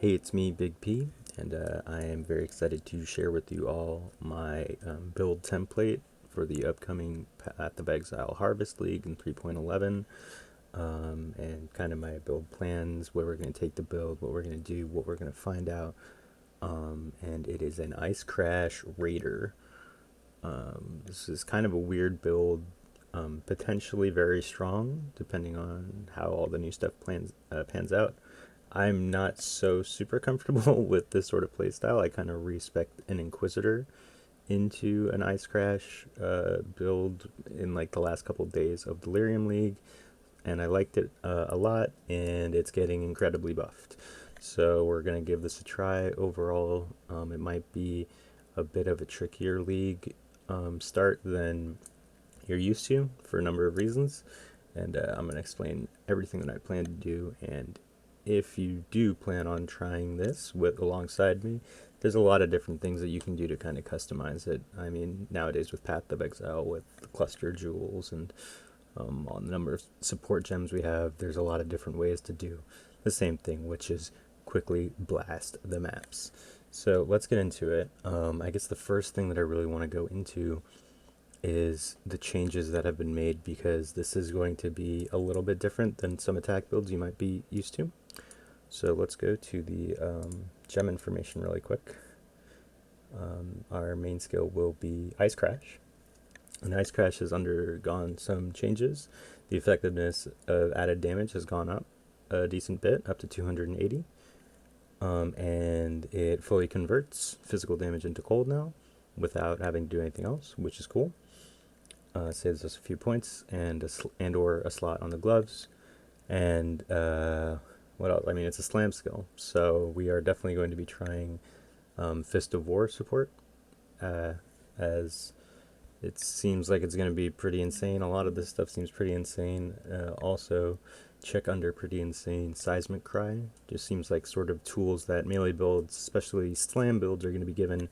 Hey, it's me, Big P, and I am very excited to share with you all my build template for the upcoming Path of Exile Harvest League in 3.11, and kind of my build plans, where we're going to take the build, what we're going to do, what we're going to find out. And it is an Ice Crash Raider. This is kind of a weird build, potentially very strong, depending on how all the new stuff pans out. I'm not so super comfortable with this sort of playstyle. I kind of respect an Inquisitor into an Ice Crash build in like the last couple of days of Delirium League, and I liked it a lot, and it's getting incredibly buffed. So we're going to give this a try. Overall, it might be a bit of a trickier league start than you're used to for a number of reasons, and I'm going to explain everything that I plan to do. And if you do plan on trying this with alongside me, there's a lot of different things that you can do to kind of customize it. I mean, nowadays with Path of Exile, with the cluster jewels and on the number of support gems we have, there's a lot of different ways to do the same thing, which is quickly blast the maps. So let's get into it. I guess the first thing that I really want to go into is the changes that have been made, because this is going to be a little bit different than some attack builds you might be used to. So let's go to the gem information really quick. Our main skill will be Ice Crash. And Ice Crash has undergone some changes. The effectiveness of added damage has gone up a decent bit, up to 280. And it fully converts physical damage into cold now without having to do anything else, which is cool. Saves us a few points and or a slot on the gloves. And what else? I mean, it's a slam skill, so we are definitely going to be trying Fist of War support, as it seems like it's going to be pretty insane. A lot of this stuff seems pretty insane. Also, check under pretty insane. Seismic Cry just seems like sort of tools that melee builds, especially slam builds, are going to be given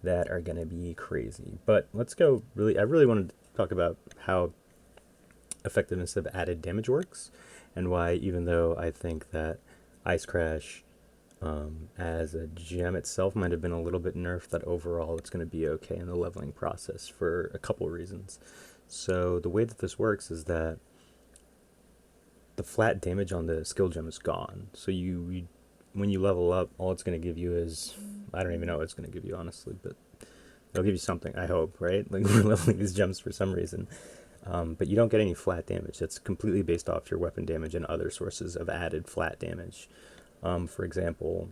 that are going to be crazy. But let's go. I really wanted to talk about how effectiveness of added damage works, and why, even though I think that Ice Crash as a gem itself might have been a little bit nerfed, that overall it's going to be okay in the leveling process for a couple reasons. So the way that this works is that the flat damage on the skill gem is gone. So you when you level up, all it's going to give you is, I don't even know what it's going to give you, honestly, but it'll give you something, I hope, right? Like, we're leveling these gems for some reason. But you don't get any flat damage. That's completely based off your weapon damage and other sources of added flat damage. For example,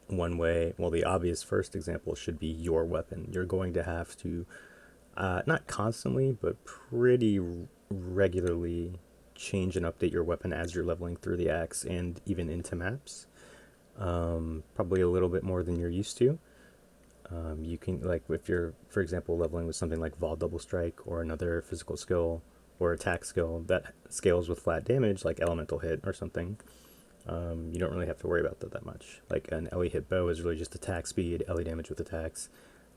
the obvious first example should be your weapon. You're going to have to, not constantly, but pretty regularly change and update your weapon as you're leveling through the axe and even into maps. Probably a little bit more than you're used to. You can, like, if you're, for example, leveling with something like Vol Double Strike or another physical skill or attack skill that scales with flat damage, like Elemental Hit or something, you don't really have to worry about that much. Like an Ellie hit bow is really just attack speed, Ellie damage with attacks.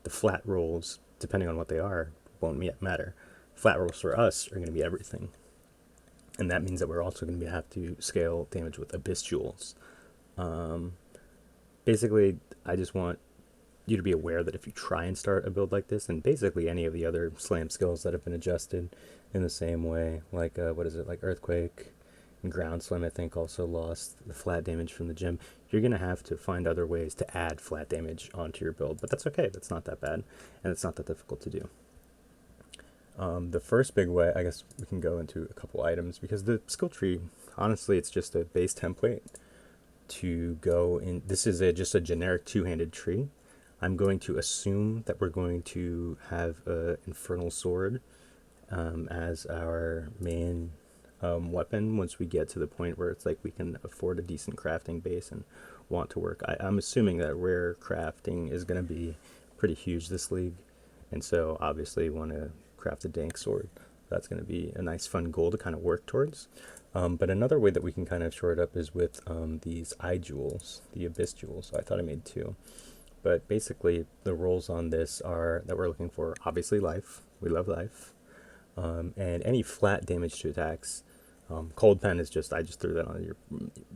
The flat rolls, depending on what they are, won't matter. Flat rolls for us are going to be everything. And that means that we're also going to have to scale damage with Abyss Jewels. Basically, I just want you to be aware that if you try and start a build like this, and basically any of the other slam skills that have been adjusted in the same way, like like Earthquake and Ground Slam, I think, also lost the flat damage from the gem. You're going to have to find other ways to add flat damage onto your build, but that's okay. That's not that bad, and it's not that difficult to do. The first big way, I guess we can go into a couple items, because the skill tree, honestly, it's just a base template to go in. This is just a generic two-handed tree. I'm going to assume that we're going to have an Infernal Sword as our main weapon once we get to the point where it's like we can afford a decent crafting base and want to work. I'm assuming that rare crafting is going to be pretty huge this league, and so obviously want to craft a dank sword. That's going to be a nice fun goal to kind of work towards. But another way that we can kind of shore it up is with these eye jewels, the Abyss jewels. So I thought I made two. But basically, the roles on this are that we're looking for, obviously, life. We love life. And any flat damage to attacks Cold pen is just, I just threw that on your,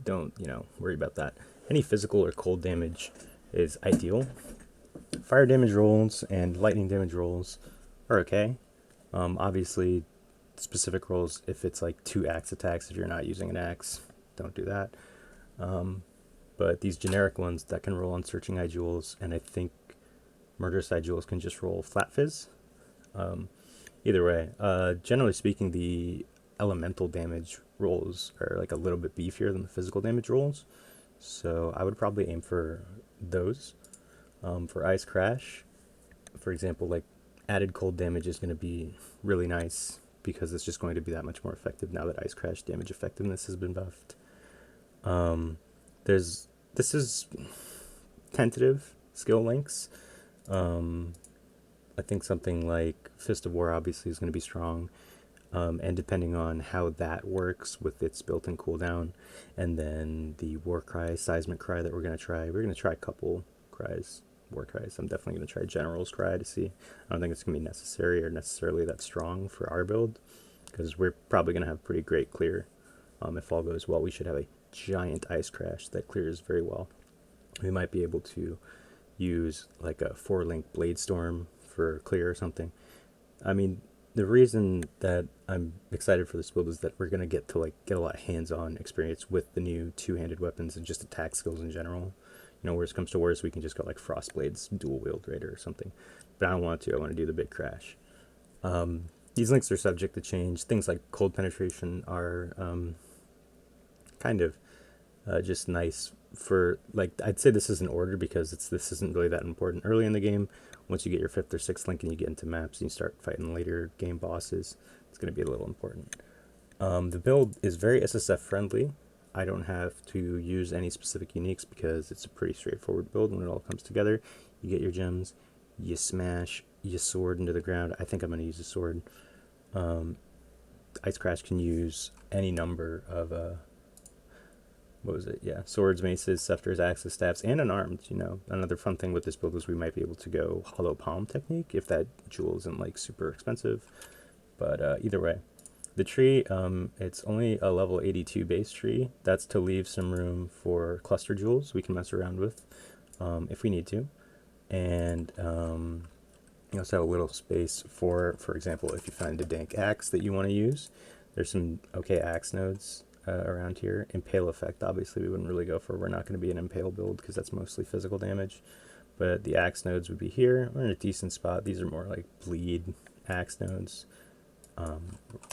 don't, worry about that. Any physical or cold damage is ideal. Fire damage rolls and lightning damage rolls are okay. Obviously, specific rolls, if it's like 2 axe attacks, if you're not using an axe, don't do that. But these generic ones that can roll on searching eye jewels, and I think murderous eye jewels can just roll flat fizz. Either way, generally speaking, the elemental damage rolls are like a little bit beefier than the physical damage rolls, so I would probably aim for those. For ice crash, for example, like added cold damage is going to be really nice because it's just going to be that much more effective now that ice crash damage effectiveness has been buffed. This is tentative skill links. I think something like Fist of War obviously is going to be strong, and depending on how that works with its built-in cooldown, and then the War Cry, Seismic Cry that we're going to try a couple cries, War Cries. I'm definitely going to try General's Cry to see. I don't think it's going to be necessary or necessarily that strong for our build, because we're probably going to have pretty great clear. If all goes well, we should have a giant Ice Crash that clears very well. We might be able to use like a 4-link Blade Storm for clear or something. I mean, the reason that I'm excited for this build is that we're gonna get to get a lot of hands-on experience with the new 2-handed weapons and just attack skills in general. Worst comes to worst, we can just go like Frostblade's dual wield raider or something. But I don't want to. I want to do the big crash. These links are subject to change. Things like cold penetration are kind of just nice for, like, I'd say this is in order because this isn't really that important early in the game. Once you get your 5th or 6th link and you get into maps and you start fighting later game bosses, it's going to be a little important. The build is very SSF friendly. I don't have to use any specific uniques because it's a pretty straightforward build when it all comes together. You get your gems, you smash your sword into the ground. I think I'm going to use a sword. Ice Crash can use any number of what was it? Yeah, swords, maces, scepters, axes, staffs, and unarmed. Another fun thing with this build is we might be able to go hollow palm technique if that jewel isn't like super expensive. But either way, the tree, it's only a level 82 base tree. That's to leave some room for cluster jewels we can mess around with if we need to. And you also have a little space for example, if you find a dank axe that you want to use, there's some okay axe nodes around here. Impale effect, obviously, we wouldn't really go for. We're not going to be an impale build because that's mostly physical damage. But the axe nodes would be here. We're in a decent spot. These are more like bleed axe nodes.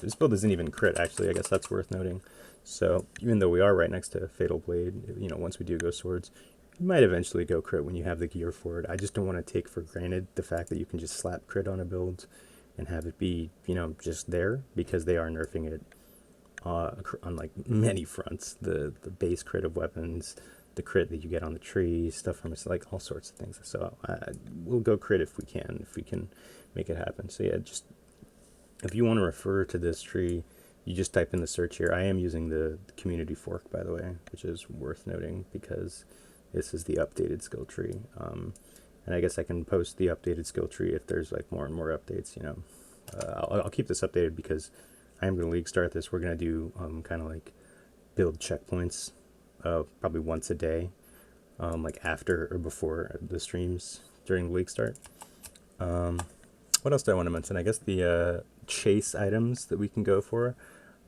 This build isn't even crit, actually. I guess that's worth noting. So even though we are right next to Fatal Blade, once we do go swords, you might eventually go crit when you have the gear for it. I just don't want to take for granted the fact that you can just slap crit on a build and have it be, just there, because they are nerfing it on like many fronts. The base crit of weapons, the crit that you get on the tree, stuff from us, like all sorts of things. So we'll go crit if we can make it happen. So yeah, just if you want to refer to this tree, you just type in the search here. I am using the community fork, by the way, which is worth noting because this is the updated skill tree. And I guess I can post the updated skill tree if there's like more and more updates. I'll keep this updated because I am going to league start this. We're going to do kind of like build checkpoints probably once a day, like after or before the streams during the league start. What else do I want to mention? I guess the chase items that we can go for.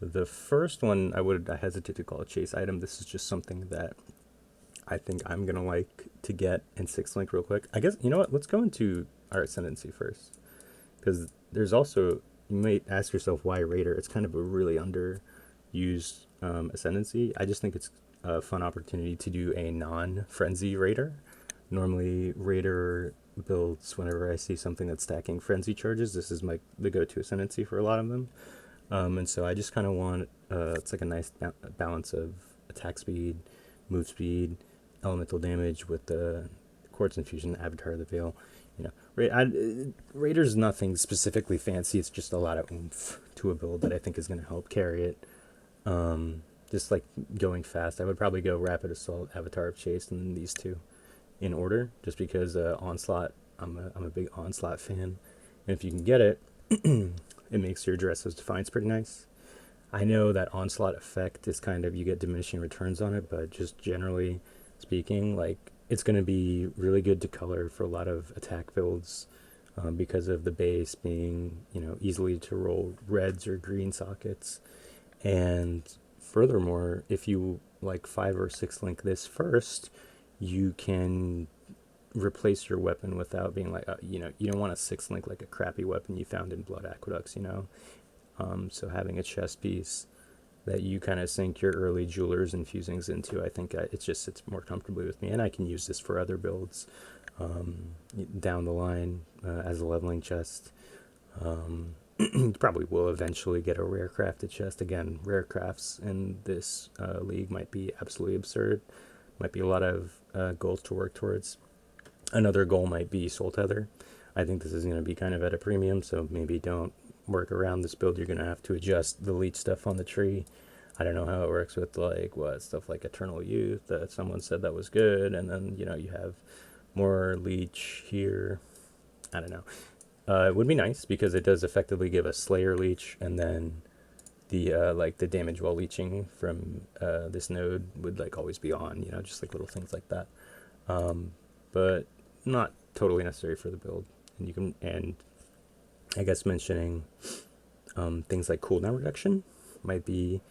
The first one I hesitate to call a chase item. This is just something that I think I'm going to like to get in 6th link real quick. I guess, you know what? Let's go into our Ascendancy first. Because there's also, you might ask yourself why Raider. It's kind of a really underused Ascendancy. I just think it's a fun opportunity to do a non-Frenzy Raider. Normally, Raider builds, whenever I see something that's stacking Frenzy charges, this is the go-to Ascendancy for a lot of them. And so I just kind of want, it's like a nice balance of attack speed, move speed, elemental damage with the Quartz Infusion, Avatar of the Veil. Raider's nothing specifically fancy. It's just a lot of oomph to a build that I think is going to help carry it. Just like going fast, I would probably go Rapid Assault, Avatar of Chase, and then these two in order, just because Onslaught, I'm a big Onslaught fan. And if you can get it, it makes your Dresses Defiance pretty nice. I know that onslaught effect is kind of, you get diminishing returns on it, but just generally speaking, like it's going to be really good to color for a lot of attack builds, because of the base being, easily to roll reds or green sockets. And furthermore, if you like 5 or 6 link this first, you can replace your weapon without being like, you don't want a 6 link like a crappy weapon you found in Blood Aqueducts. So having a chess piece that you kind of sink your early jewelers and fusings into, I think it just sits more comfortably with me, and I can use this for other builds down the line as a leveling chest. You probably will eventually get a rare crafted chest. Again, rare crafts in this league might be absolutely absurd. Might be a lot of goals to work towards. Another goal might be Soul Tether. I think this is going to be kind of at a premium, so maybe don't work around this build. You're going to have to adjust the leech stuff on the tree. I don't know how it works with stuff like Eternal Youth that someone said that was good, and then you have more leech here. I don't know. It would be nice because it does effectively give a Slayer leech, and then the damage while leeching from this node would always be on. Just little things like that. But not totally necessary for the build. And I guess mentioning things like cooldown reduction might be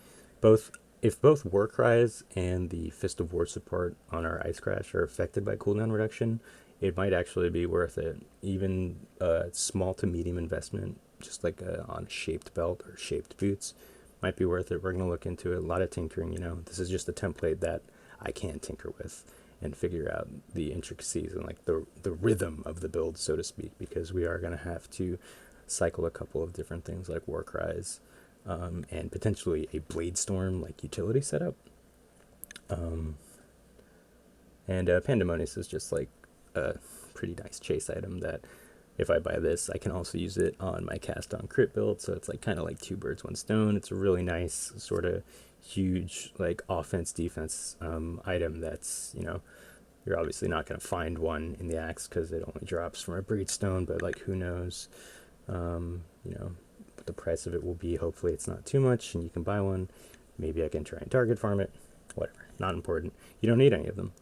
both. If both War Cries and the Fist of War support on our Ice Crash are affected by cooldown reduction, it might actually be worth it. Even a small to medium investment, just on a shaped belt or shaped boots, might be worth it. We're going to look into it. A lot of tinkering. This is just a template that I can tinker with and figure out the intricacies and the rhythm of the build, so to speak, because we are going to have to cycle a couple of different things like War Cries, and potentially a Blade Storm utility setup. And Pandemonius is just a pretty nice chase item that if I buy this, I can also use it on my cast on crit build. So it's kind of like two birds, one stone. It's a really nice sort of huge offense defense item that's, you're obviously not going to find one in the axe because it only drops from a breedstone, but who knows, what the price of it will be. Hopefully it's not too much and you can buy one. Maybe I can try and target farm it. Whatever, not important. You don't need any of them.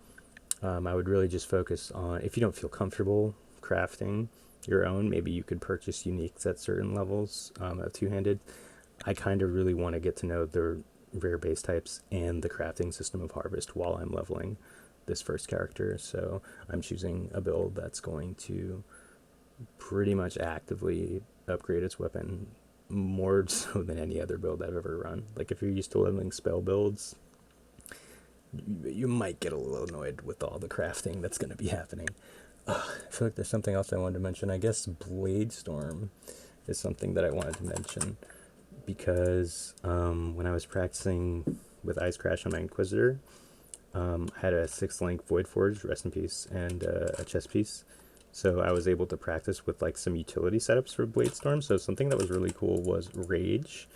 I would really just focus on, if you don't feel comfortable crafting your own, maybe you could purchase uniques at certain levels of two-handed. I kind of really want to get to know the rare base types and the crafting system of Harvest while I'm leveling this first character. So I'm choosing a build that's going to pretty much actively upgrade its weapon more so than any other build I've ever run. If you're used to leveling spell builds, you might get a little annoyed with all the crafting that's going to be happening. I feel like there's something else I wanted to mention. I guess Blade Storm is something that I wanted to mention because when I was practicing with Ice Crash on my Inquisitor, I had a 6-link Void Forge, rest in peace, and a chest piece. So I was able to practice with some utility setups for Blade Storm. So something that was really cool was Rage.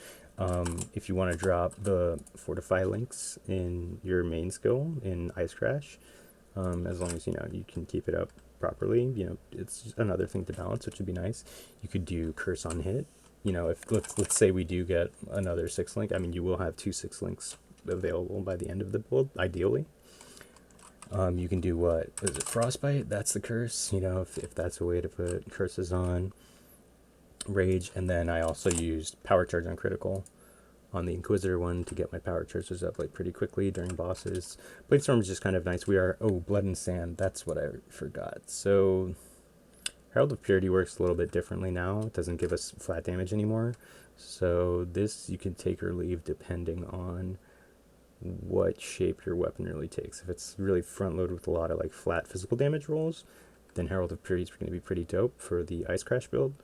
If you want to drop the Fortify links in your main skill in Ice Crash, as long as you can keep it up properly, it's another thing to balance, which would be nice. You could do Curse on Hit. If let's say we do get another 6-link, you will have 2 6-links available by the end of the build, ideally. You can do what is it, Frostbite? That's the curse. If that's a way to put curses on Rage. And then I also used Power Charge on critical on the Inquisitor one to get my power charges up pretty quickly during bosses. Blade Storm is just kind of nice. Blood and Sand, that's what I forgot. So Herald of Purity works a little bit differently now. It doesn't give us flat damage anymore. So this you can take or leave depending on what shape your weapon really takes. If it's really front loaded with a lot of flat physical damage rolls, then Herald of Purity is going to be pretty dope for the Ice Crash build.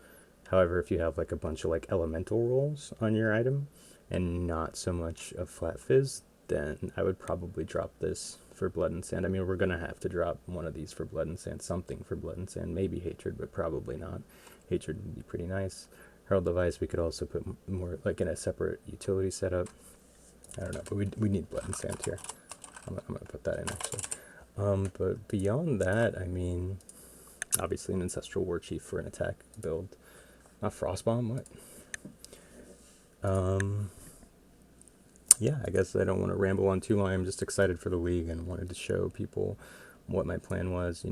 However, if you have a bunch of elemental rolls on your item and not so much of flat fizz, then I would probably drop this for Blood and Sand. We're going to have to drop one of these for Blood and Sand, something for Blood and Sand, maybe Hatred, but probably not. Hatred would be pretty nice. Herald of Ice we could also put more in a separate utility setup. I don't know, but we need Blood and Sand here. I'm going to put that in actually. But beyond that, obviously an Ancestral War Chief for an attack build. Not Frostbomb, what? yeah, I guess I don't want to ramble on too long. I'm just excited for the league and wanted to show people what my plan was.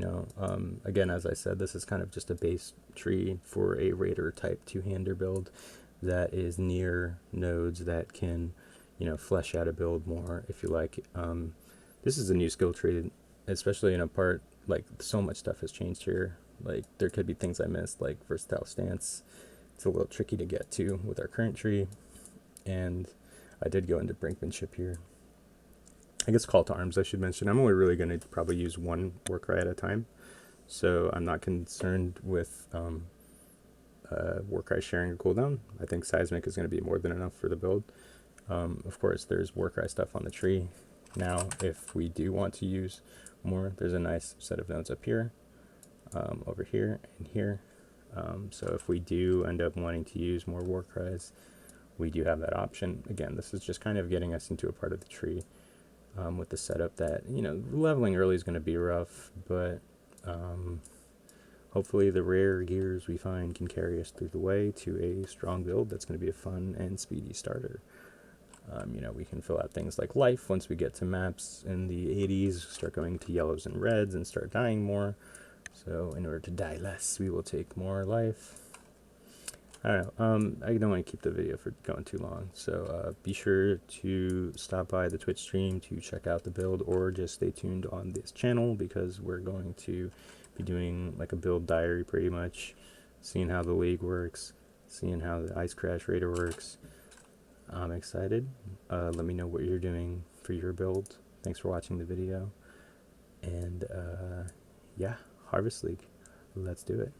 Again, as I said, this is kind of just a base tree for a raider type two-hander build that is near nodes that can, flesh out a build more if you like. This is a new skill tree, especially in a part like so much stuff has changed here. Like there could be things I missed, like versatile stance. It's a little tricky to get to with our current tree, and I did go into brinkmanship here. I guess call to arms I should mention. I'm only really going to probably use one Warcry at a time, so I'm not concerned with Warcry sharing a cooldown. I think Seismic is going to be more than enough for the build. Of course, there's Warcry stuff on the tree. Now, if we do want to use more, there's a nice set of nodes up here, over here, and here. So if we do end up wanting to use more Warcries, we do have that option. Again, this is just kind of getting us into a part of the tree with the setup that, leveling early is going to be rough, but hopefully the rare gears we find can carry us through the way to a strong build that's going to be a fun and speedy starter. We can fill out things like life once we get to maps in the 80s, start going to yellows and reds and start dying more. So in order to die less, we will take more life. I don't know. I don't want to keep the video for going too long, so be sure to stop by the Twitch stream to check out the build, or just stay tuned on this channel because we're going to be doing like a build diary pretty much, seeing how the league works, seeing how the Ice Crash Raider works. I'm excited. Let me know what you're doing for your build. Thanks for watching the video, and yeah, Harvest League. Let's do it.